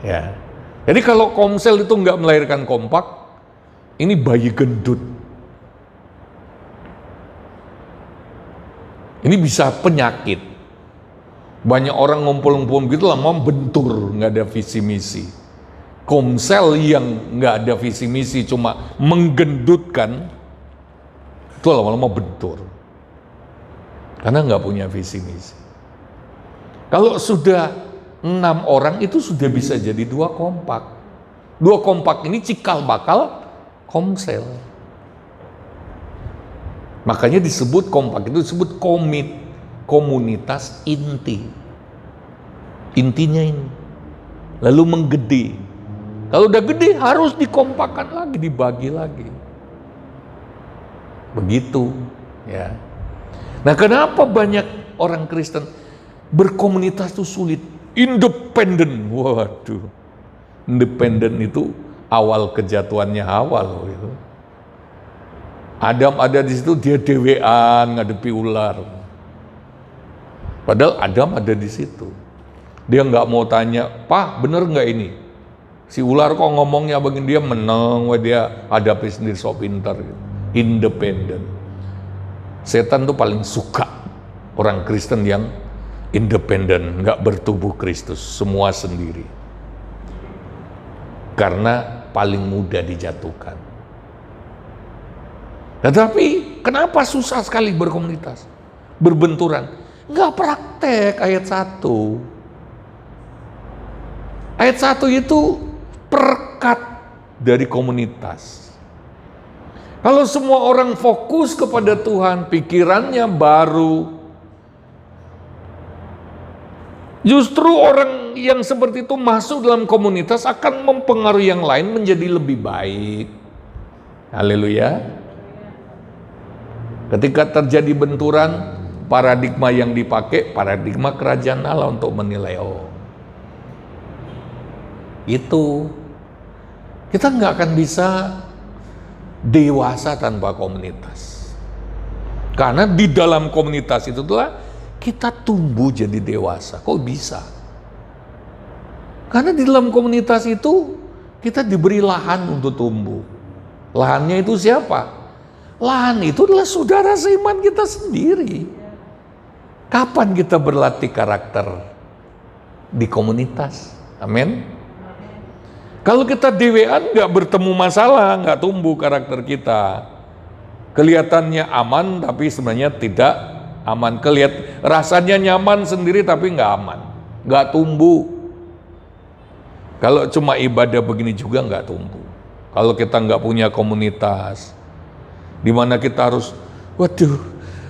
Ya. Jadi kalau komsel itu nggak melahirkan kompak, ini bayi gendut. Ini bisa penyakit. Banyak orang ngumpul-ngumpul gitu lama bentur, nggak ada visi misi. Komsel yang nggak ada visi misi cuma menggendutkan, itu lama-lama bentur. Karena nggak punya visi misi. Kalau sudah 6 orang itu sudah bisa jadi 2 kompak. 2 kompak ini cikal bakal komsel. Makanya disebut kompak itu disebut komunitas inti. Intinya ini. Lalu menggede. Kalau udah gede harus dikompakkan lagi, dibagi lagi. Begitu, ya. Nah, kenapa banyak orang Kristen berkomunitas itu sulit? Independen. Waduh. Independen itu awal kejatuhannya Hawa loh itu. Adam ada di situ, dia dewean ngadepi ular. Padahal Adam ada di situ. Dia nggak mau tanya, Pak, bener nggak ini? Si ular kok ngomongnya begini, dia menang, dia hadapi sendiri, sok pintar. Gitu. Independen. Setan tuh paling suka orang Kristen yang independen, nggak bertubuh Kristus, semua sendiri. Karena paling mudah dijatuhkan. Tetapi kenapa susah sekali berkomunitas? Berbenturan. Nggak praktek ayat 1. Ayat 1 itu perkat dari komunitas. Kalau semua orang fokus kepada Tuhan, pikirannya baru, justru orang yang seperti itu masuk dalam komunitas akan mempengaruhi yang lain menjadi lebih baik. Haleluya. Ketika terjadi benturan, paradigma yang dipakai, paradigma kerajaan Allah untuk menilai. Itu. Kita nggak akan bisa dewasa tanpa komunitas. Karena di dalam komunitas itulah kita tumbuh jadi dewasa. Kok bisa? Karena di dalam komunitas itu kita diberi lahan untuk tumbuh. Lahannya itu siapa? Lahan itu adalah saudara seiman kita sendiri. Kapan kita berlatih karakter? Di komunitas. Amin. Kalau kita dewean nggak bertemu masalah, nggak tumbuh karakter kita. Kelihatannya aman tapi sebenarnya tidak aman. Rasanya nyaman sendiri tapi nggak aman, nggak tumbuh. Kalau cuma ibadah begini juga nggak tumbuh. Kalau kita nggak punya komunitas, di mana kita harus, waduh,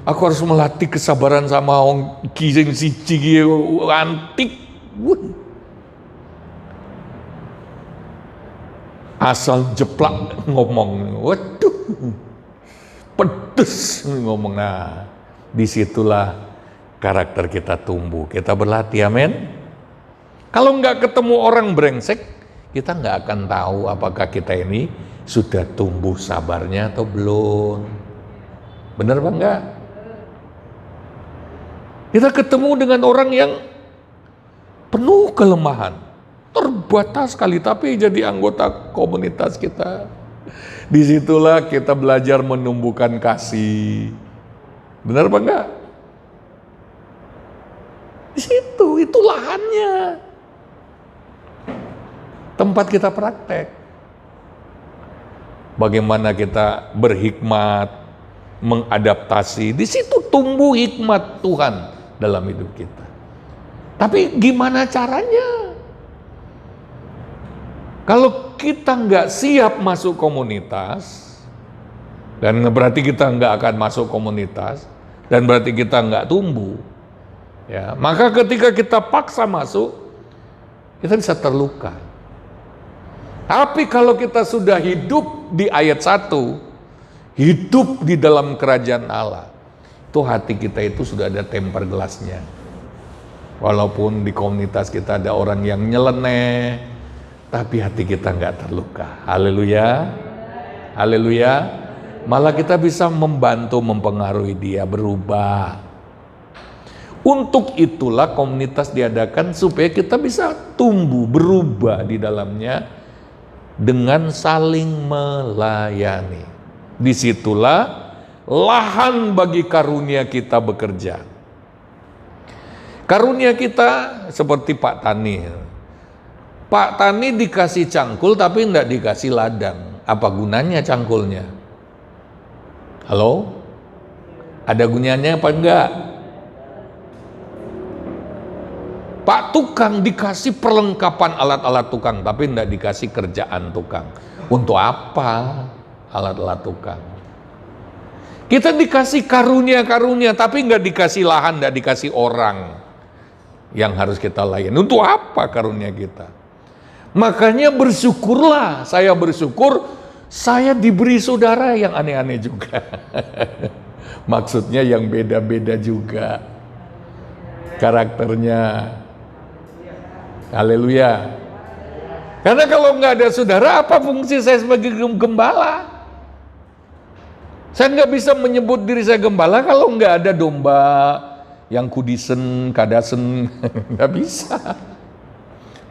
aku harus melatih kesabaran sama orang kisah siji antik. Asal jeplak ngomong, waduh, pedes ngomong. Nah, disitulah karakter kita tumbuh, kita berlatih, amin. Kalau nggak ketemu orang brengsek, kita nggak akan tahu apakah kita ini sudah tumbuh sabarnya atau belum. Benar Bang nggak? Kita ketemu dengan orang yang penuh kelemahan, terbatas sekali, tapi jadi anggota komunitas kita. Disitulah kita belajar menumbuhkan kasih. Benar apa enggak? Di situ, itu lahannya. Tempat kita praktek. Bagaimana kita berhikmat, mengadaptasi. Di situ tumbuh hikmat Tuhan dalam hidup kita. Tapi gimana caranya? Kalau kita nggak siap masuk komunitas, dan berarti kita nggak akan masuk komunitas, dan berarti kita nggak tumbuh, ya, maka ketika kita paksa masuk, kita bisa terluka. Tapi kalau kita sudah hidup di ayat 1, hidup di dalam kerajaan Allah, itu hati kita itu sudah ada temper gelasnya. Walaupun di komunitas kita ada orang yang nyeleneh, tapi hati kita nggak terluka. Haleluya, haleluya. Malah kita bisa membantu, mempengaruhi dia berubah. Untuk itulah komunitas diadakan supaya kita bisa tumbuh, berubah di dalamnya dengan saling melayani. Disitulah lahan bagi karunia kita bekerja. Karunia kita seperti Pak Tani. Pak Tani dikasih cangkul tapi enggak dikasih ladang. Apa gunanya cangkulnya? Halo? Ada gunanya apa enggak? Pak tukang dikasih perlengkapan alat-alat tukang tapi enggak dikasih kerjaan tukang. Untuk apa alat-alat tukang? Kita dikasih karunia-karunia tapi enggak dikasih lahan, enggak dikasih orang yang harus kita layani. Untuk apa karunia kita? Makanya bersyukurlah, saya bersyukur saya diberi saudara yang aneh-aneh juga. Maksudnya yang beda-beda juga karakternya. Haleluya. Karena kalau nggak ada saudara, apa fungsi saya sebagai gembala? Saya nggak bisa menyebut diri saya gembala kalau nggak ada domba yang kudisen, kadasen, nggak bisa.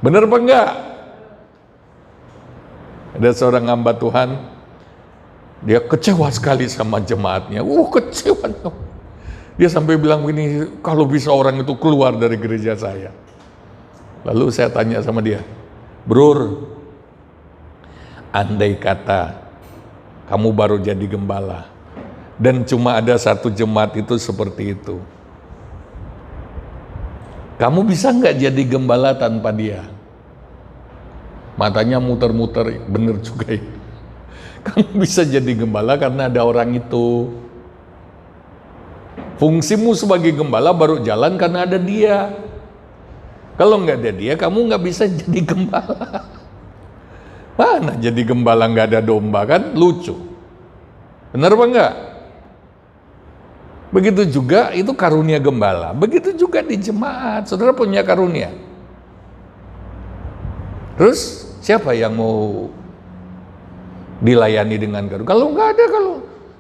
Bener apa enggak? Ada seorang hamba Tuhan, dia kecewa sekali sama jemaatnya. Kecewa. Dia sampai bilang ini, kalau bisa orang itu keluar dari gereja saya. Lalu saya tanya sama dia, Bror, andai kata kamu baru jadi gembala dan cuma ada satu jemaat itu seperti itu, kamu bisa nggak jadi gembala tanpa dia? Matanya muter-muter, bener juga ya. Kamu bisa jadi gembala karena ada orang itu. Fungsimu sebagai gembala baru jalan karena ada dia. Kalau nggak ada dia, kamu nggak bisa jadi gembala. Mana jadi gembala nggak ada domba, kan lucu. Benar apa enggak? Begitu juga itu karunia gembala. Begitu juga di jemaat. Saudara punya karunia. Terus siapa yang mau dilayani dengan karunia? Kalau nggak ada, kalau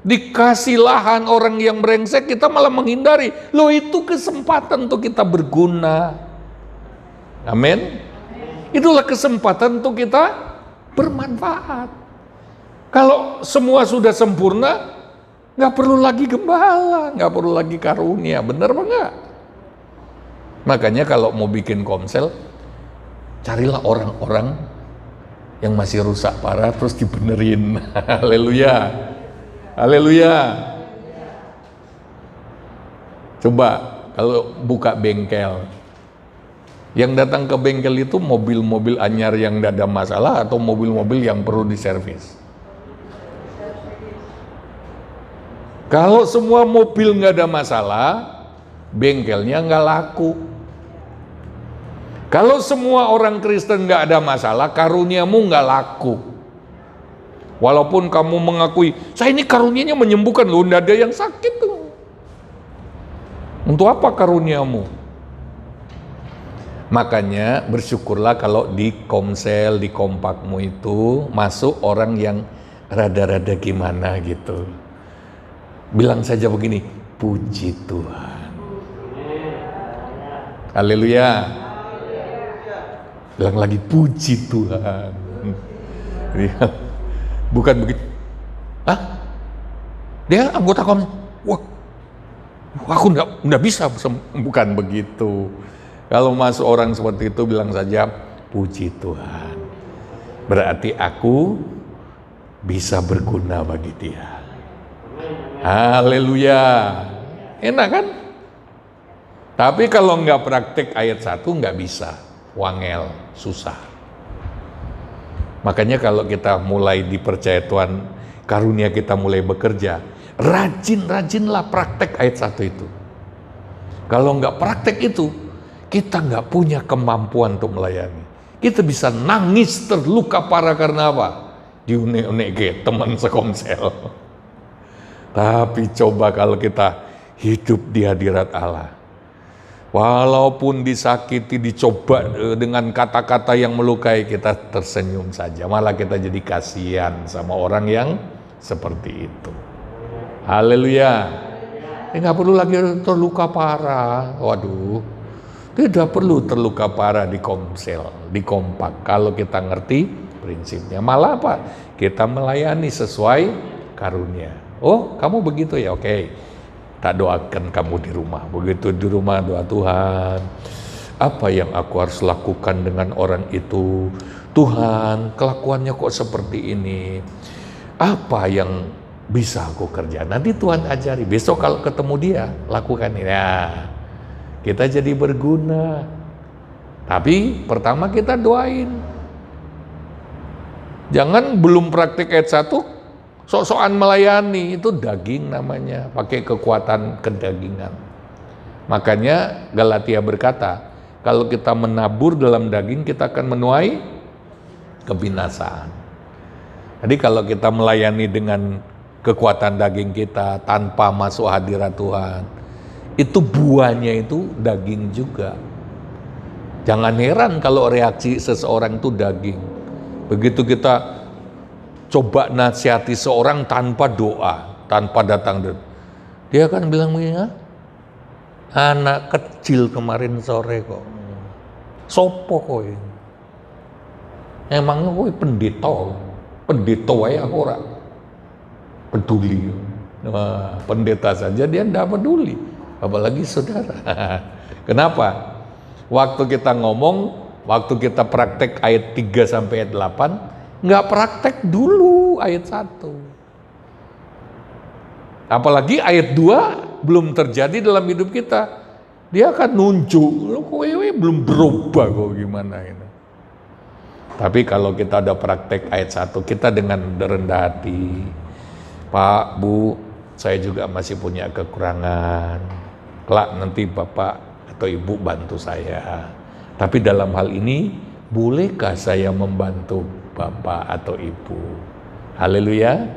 dikasih lahan orang yang brengsek, kita malah menghindari. Loh, itu kesempatan untuk kita berguna. Amin. Itulah kesempatan untuk kita bermanfaat. Kalau semua sudah sempurna, nggak perlu lagi gembala, nggak perlu lagi karunia. Benar apa enggak? Makanya kalau mau bikin komsel, carilah orang-orang yang masih rusak parah terus dibenerin. Haleluya. Haleluya. Coba kalau buka bengkel, yang datang ke bengkel itu mobil-mobil anyar yang tidak ada masalah atau mobil-mobil yang perlu diservis? Kalau semua mobil nggak ada masalah, bengkelnya nggak laku. Kalau semua orang Kristen nggak ada masalah, karuniamu nggak laku. Walaupun kamu mengakui, saya ini karunianya menyembuhkan, loh, nggak ada yang sakit tuh. Untuk apa karuniamu? Makanya bersyukurlah kalau di komsel, di kompakmu itu masuk orang yang rada-rada gimana gitu. Bilang saja begini, puji Tuhan. Haleluya. Bilang lagi, puji Tuhan. Bukan begitu. Dia anggota komsel. Wah, aku nggak bisa. Bukan begitu. Kalau masuk orang seperti itu, bilang saja, puji Tuhan. Berarti aku bisa berguna bagi dia. Haleluya. Enak kan? Tapi kalau nggak praktek ayat 1 nggak bisa. Wangel, susah. Makanya kalau kita mulai dipercaya Tuhan, karunia kita mulai bekerja, rajin-rajinlah praktek ayat 1 itu. Kalau nggak praktek itu, kita nggak punya kemampuan untuk melayani. Kita bisa nangis terluka parah karena apa? Diunek-unek ke teman sekomsel. Tapi coba kalau kita hidup di hadirat Allah. Walaupun disakiti, dicoba dengan kata-kata yang melukai, kita tersenyum saja. Malah kita jadi kasihan sama orang yang seperti itu. Haleluya. Nggak perlu lagi terluka parah. Waduh. Tidak perlu terluka parah di komsel, di kompak. Kalau kita ngerti prinsipnya. Malah apa? Kita melayani sesuai karunia. Oh, kamu begitu ya? Oke. Tak doakan kamu di rumah. Begitu di rumah, doa, Tuhan, apa yang aku harus lakukan dengan orang itu? Tuhan, kelakuannya kok seperti ini? Apa yang bisa aku kerja? Nanti Tuhan ajari. Besok kalau ketemu dia, lakukan ini. Nah, kita jadi berguna. Tapi pertama kita doain. Jangan belum praktik ayat 1, sok-sokan melayani. Itu daging namanya, pakai kekuatan kedagingan. Makanya Galatia berkata, kalau kita menabur dalam daging, kita akan menuai kebinasaan. Jadi kalau kita melayani dengan kekuatan daging kita, tanpa masuk hadirat Tuhan, itu buahnya itu daging juga. Jangan heran kalau reaksi seseorang itu daging. Begitu kita coba nasihati seorang tanpa doa, tanpa datang, dia akan bilang begini, anak kecil kemarin sore kok, sopo kowe? Emangnya kowe pendeta wae aku ora peduli. Nah, pendeta saja dia tidak peduli. Apalagi saudara. Kenapa? Waktu kita ngomong, waktu kita praktek ayat 3 sampai ayat 8, nggak praktek dulu ayat 1. Apalagi ayat 2 belum terjadi dalam hidup kita. Dia akan nunjuk, kowe belum berubah kok gimana ini. Tapi kalau kita ada praktek ayat 1, kita dengan rendah hati, Pak, Bu, saya juga masih punya kekurangan. Kelak nanti Bapak atau Ibu bantu saya. Tapi dalam hal ini, bolehkah saya membantu Bapak atau Ibu? Haleluya.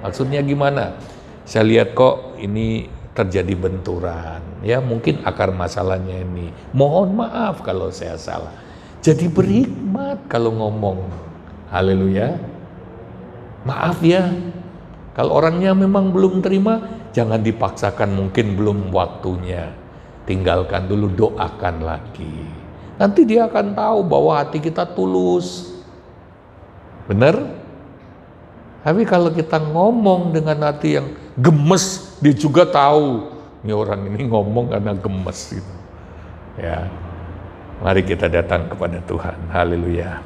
Maksudnya gimana? Saya lihat kok ini terjadi benturan. Ya mungkin akar masalahnya ini. Mohon maaf kalau saya salah. Jadi berhikmat kalau ngomong. Haleluya. Maaf ya. Kalau orangnya memang belum terima, jangan dipaksakan, mungkin belum waktunya. Tinggalkan dulu, doakan lagi. Nanti dia akan tahu bahwa hati kita tulus. Benar? Tapi kalau kita ngomong dengan hati yang gemes, dia juga tahu. Ini orang ini ngomong karena gemes gitu. Ya. Mari kita datang kepada Tuhan. Haleluya.